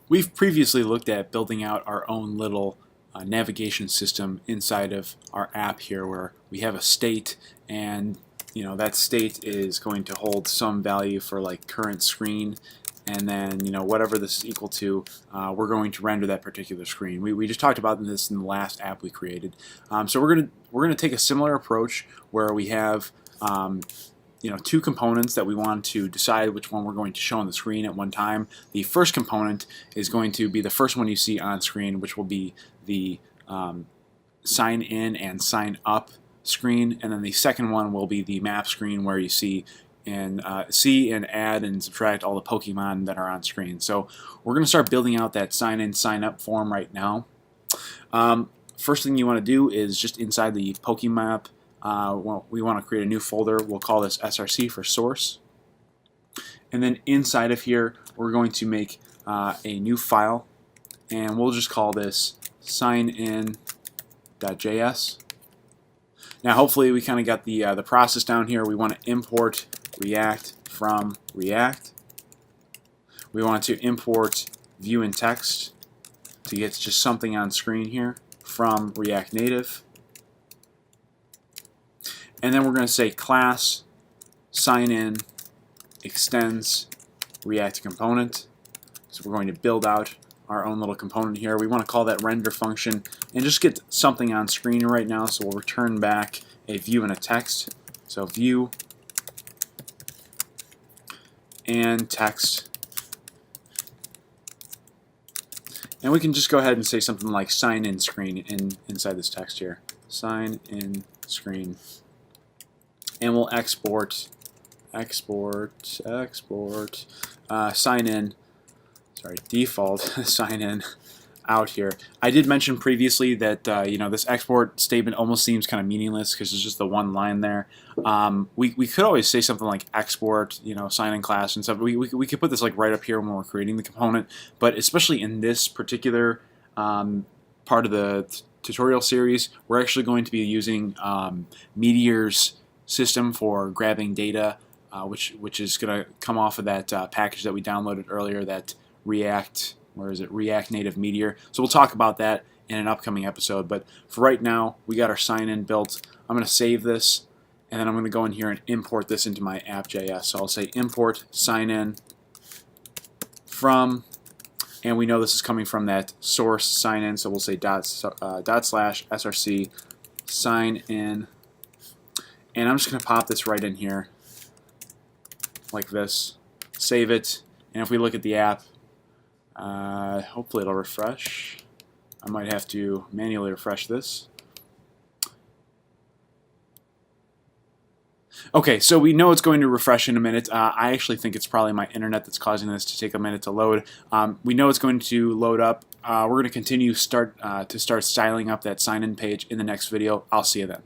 We've previously looked at building out our own little navigation system inside of our app here, where we have a state, and that state is going to hold some value for like current screen, and then whatever this is equal to, we're going to render that particular screen. We just talked about this in the last app we created. So we're gonna take a similar approach where we have two components that we want to decide which one we're going to show on the screen at one time. The first component is going to be the first one you see on screen, which will be the sign in and sign up screen, and then the second one will be the map screen, where you see and add and subtract all the Pokemon that are on screen. So we're going to start building out that sign in sign up form right now. First thing you want to do is just inside the Pokemap, we want to create a new folder. We'll call this SRC for source. And then inside of here, we're going to make a new file, and we'll just call this signin.js. Now, hopefully, we kind of got the process down here. We want to import React from React. We want to import view and text to get just something on screen here from React Native. And then we're going to say class sign-in extends React component. So we're going to build out our own little component here. We want to call that render function and just get something on screen right now. So we'll return back a view and a text. So view and text. And we can just go ahead and say something like sign in screen inside this text here. Sign in screen. And we'll export sign in, default sign in out here. I did mention previously that this export statement almost seems kind of meaningless because it's just the one line there. We could always say something like export, sign in class and stuff. We could put this like right up here when we're creating the component, but especially in this particular part of the tutorial series, we're actually going to be using Meteor's system for grabbing data, which is going to come off of that package that we downloaded earlier, that React Native Meteor. So we'll talk about that in an upcoming episode, but for right now, we got our sign-in built. I'm going to save this, and then I'm going to go in here and import this into my app.js. So I'll say import sign-in from, and we know this is coming from that source sign-in, so we'll say /src sign-in. And I'm just going to pop this right in here like this, save it, and if we look at the app, hopefully it'll refresh. I might have to manually refresh this. Okay, so we know it's going to refresh in a minute. I actually think it's probably my internet that's causing this to take a minute to load. We know it's going to load up. We're going to continue to start styling up that sign-in page in the next video. I'll see you then.